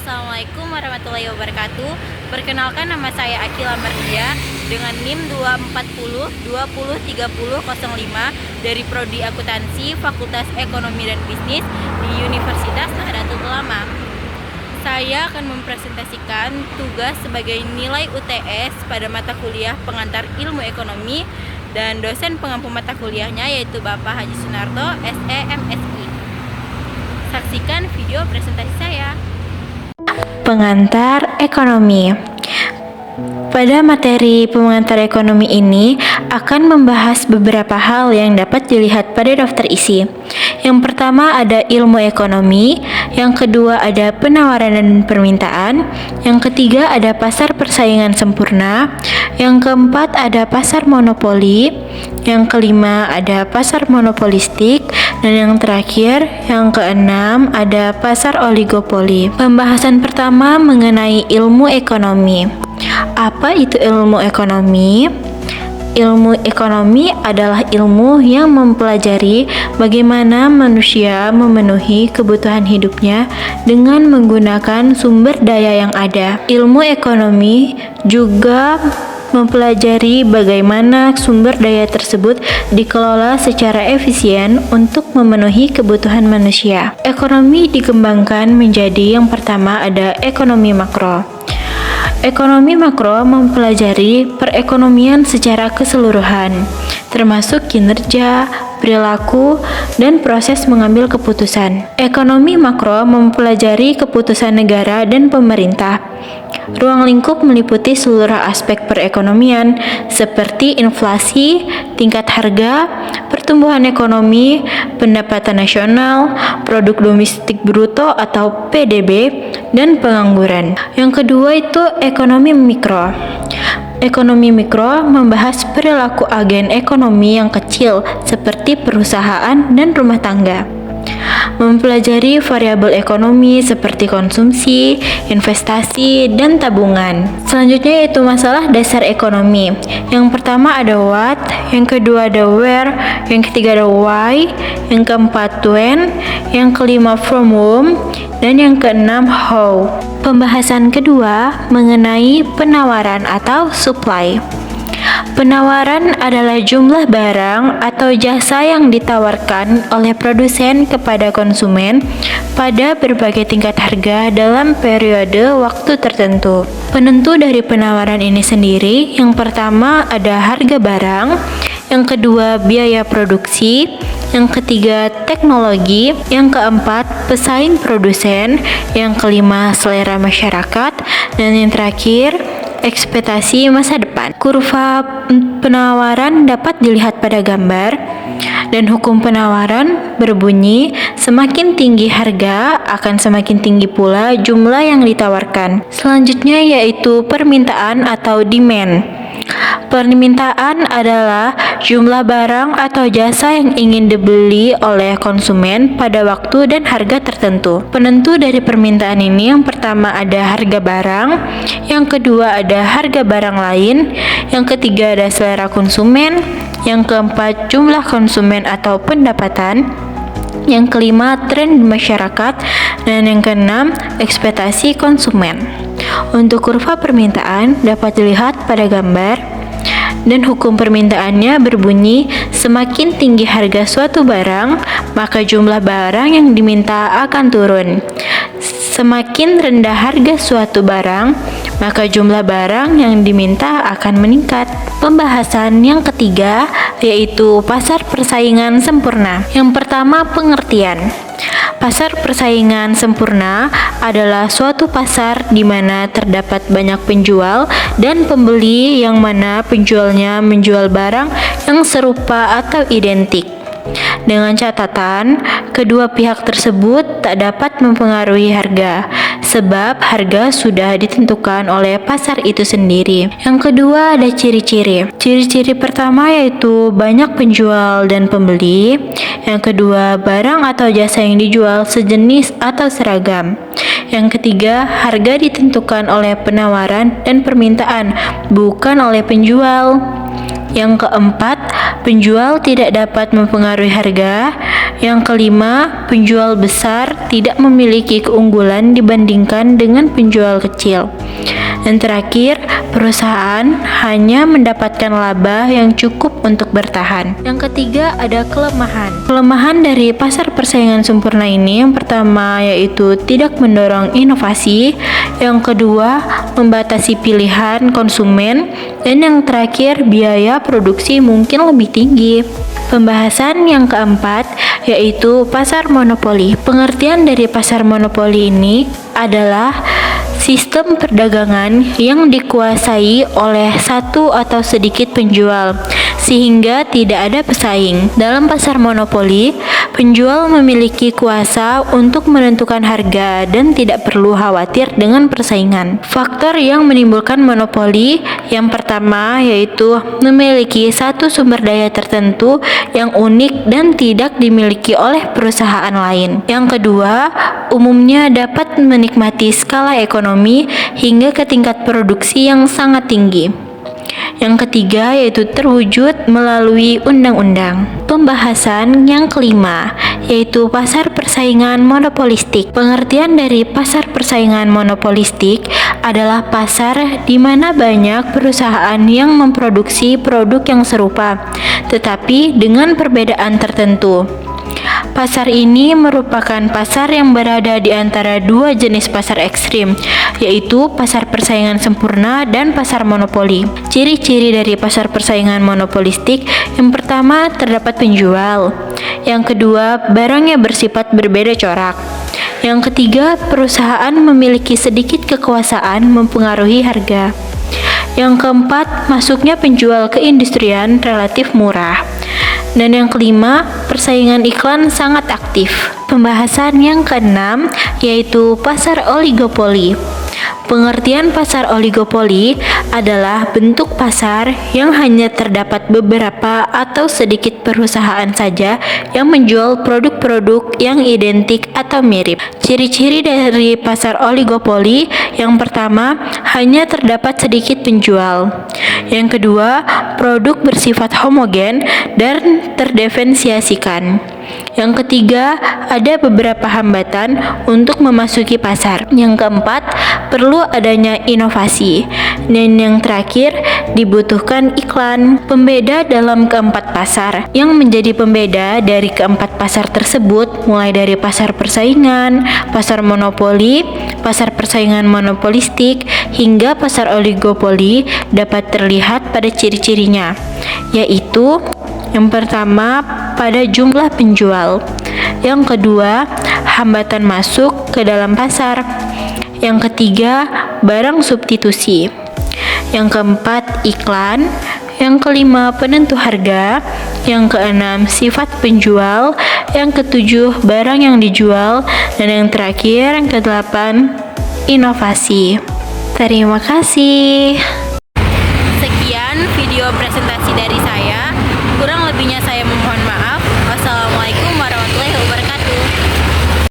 Assalamualaikum warahmatullahi wabarakatuh. Perkenalkan, nama saya Akila Mardia dengan NIM 240203005 dari Prodi Akuntansi Fakultas Ekonomi dan Bisnis di Universitas Nahdlatul Ulama. Saya akan mempresentasikan tugas sebagai nilai UTS pada mata kuliah pengantar ilmu ekonomi dan dosen pengampu mata kuliahnya yaitu Bapak Haji Sunarto, SE MSI. Saksikan video presentasi saya. Pengantar ekonomi. Pada materi pengantar ekonomi ini akan membahas beberapa hal yang dapat dilihat pada daftar isi. Yang pertama ada ilmu ekonomi, yang kedua ada penawaran dan permintaan, yang ketiga ada pasar persaingan sempurna, yang keempat ada pasar monopoli, yang kelima ada pasar monopolistik, dan yang terakhir, yang keenam, ada pasar oligopoli. Pembahasan pertama mengenai ilmu ekonomi. Apa itu ilmu ekonomi? Ilmu ekonomi adalah ilmu yang mempelajari bagaimana manusia memenuhi kebutuhan hidupnya dengan menggunakan sumber daya yang ada. Ilmu ekonomi juga mempelajari bagaimana sumber daya tersebut dikelola secara efisien untuk memenuhi kebutuhan manusia. Ekonomi dikembangkan menjadi yang pertama ada ekonomi makro. Ekonomi makro mempelajari perekonomian secara keseluruhan, termasuk kinerja, perilaku, dan proses mengambil keputusan. Ekonomi makro mempelajari keputusan negara dan pemerintah. Ruang lingkup meliputi seluruh aspek perekonomian seperti inflasi, tingkat harga, pertumbuhan ekonomi, pendapatan nasional, produk domestik bruto atau PDB, dan pengangguran. Yang kedua itu ekonomi mikro. Ekonomi mikro membahas perilaku agen ekonomi yang kecil seperti perusahaan dan rumah tangga. Mempelajari variabel ekonomi seperti konsumsi, investasi, dan tabungan. Selanjutnya yaitu masalah dasar ekonomi. Yang pertama ada what, yang kedua ada where, yang ketiga ada why, yang keempat when, yang kelima from whom, dan yang keenam how. Pembahasan kedua mengenai penawaran atau supply. Penawaran adalah jumlah barang atau jasa yang ditawarkan oleh produsen kepada konsumen pada berbagai tingkat harga dalam periode waktu tertentu. Penentu dari penawaran ini sendiri, yang pertama ada harga barang, yang kedua biaya produksi, yang ketiga teknologi, yang keempat pesaing produsen, yang kelima selera masyarakat, dan yang terakhir ekspektasi masa depan. Kurva penawaran dapat dilihat pada gambar, dan hukum penawaran berbunyi semakin tinggi harga akan semakin tinggi pula jumlah yang ditawarkan. Selanjutnya yaitu permintaan atau demand. Permintaan adalah jumlah barang atau jasa yang ingin dibeli oleh konsumen pada waktu dan harga tertentu. Penentu dari permintaan ini yang pertama ada harga barang, yang kedua ada harga barang lain, yang ketiga ada selera konsumen, yang keempat jumlah konsumen atau pendapatan, yang kelima tren masyarakat, dan yang keenam ekspektasi konsumen. Untuk kurva permintaan dapat dilihat pada gambar, dan hukum permintaannya berbunyi semakin tinggi harga suatu barang maka jumlah barang yang diminta akan turun. Semakin rendah harga suatu barang maka jumlah barang yang diminta akan meningkat. Pembahasan yang ketiga yaitu pasar persaingan sempurna. Yang pertama pengertian. Pasar persaingan sempurna adalah suatu pasar di mana terdapat banyak penjual dan pembeli yang mana penjualnya menjual barang yang serupa atau identik. Dengan catatan, kedua pihak tersebut tak dapat mempengaruhi harga, sebab harga sudah ditentukan oleh pasar itu sendiri. Yang kedua ada ciri-ciri. Ciri-ciri pertama yaitu banyak penjual dan pembeli. Yang kedua, barang atau jasa yang dijual sejenis atau seragam. Yang ketiga, harga ditentukan oleh penawaran dan permintaan, bukan oleh penjual. Yang keempat, penjual tidak dapat mempengaruhi harga. Yang kelima, penjual besar tidak memiliki keunggulan dibandingkan dengan penjual kecil. Dan terakhir, perusahaan hanya mendapatkan laba yang cukup untuk bertahan. Yang ketiga ada kelemahan. Kelemahan dari pasar persaingan sempurna ini yang pertama yaitu tidak mendorong inovasi, yang kedua membatasi pilihan konsumen, dan yang terakhir biaya produksi mungkin lebih tinggi. Pembahasan yang keempat yaitu pasar monopoli. Pengertian dari pasar monopoli ini adalah sistem perdagangan yang dikuasai oleh satu atau sedikit penjual, sehingga tidak ada pesaing. Dalam pasar monopoli, penjual memiliki kuasa untuk menentukan harga dan tidak perlu khawatir dengan persaingan. Faktor yang menimbulkan monopoli yang pertama yaitu memiliki satu sumber daya tertentu yang unik dan tidak dimiliki oleh perusahaan lain. Yang kedua, umumnya dapat menikmati skala ekonomi hingga ke tingkat produksi yang sangat tinggi. Yang ketiga yaitu terwujud melalui undang-undang. Pembahasan yang kelima yaitu pasar persaingan monopolistik. Pengertian dari pasar persaingan monopolistik adalah pasar di mana banyak perusahaan yang memproduksi produk yang serupa, tetapi dengan perbedaan tertentu. Pasar ini merupakan pasar yang berada di antara dua jenis pasar ekstrim, yaitu pasar persaingan sempurna dan pasar monopoli. Ciri-ciri dari pasar persaingan monopolistik, yang pertama terdapat penjual, yang kedua barangnya bersifat berbeda corak, yang ketiga perusahaan memiliki sedikit kekuasaan mempengaruhi harga, yang keempat masuknya penjual ke industrian relatif murah, dan yang kelima, persaingan iklan sangat aktif. Pembahasan yang keenam yaitu pasar oligopoli. Pengertian pasar oligopoli adalah bentuk pasar yang hanya terdapat beberapa atau sedikit perusahaan saja yang menjual produk-produk yang identik atau mirip. Ciri-ciri dari pasar oligopoli, yang pertama, hanya terdapat sedikit penjual. Yang kedua, produk bersifat homogen dan terdiferensiasikan. Yang ketiga, ada beberapa hambatan untuk memasuki pasar. Yang keempat, perlu adanya inovasi. Dan yang terakhir, dibutuhkan iklan. Pembeda dalam keempat pasar. Yang menjadi pembeda dari keempat pasar tersebut mulai dari pasar persaingan, pasar monopoli, pasar persaingan monopolistik, hingga pasar oligopoli dapat terlihat pada ciri-cirinya, yaitu yang pertama, pada jumlah penjual. Yang kedua, hambatan masuk ke dalam pasar. Yang ketiga, barang substitusi. Yang keempat, iklan. Yang kelima, penentu harga. Yang keenam, sifat penjual. Yang ketujuh, barang yang dijual. Dan yang terakhir, yang kedelapan, inovasi. Terima kasih. Sekian video presentasi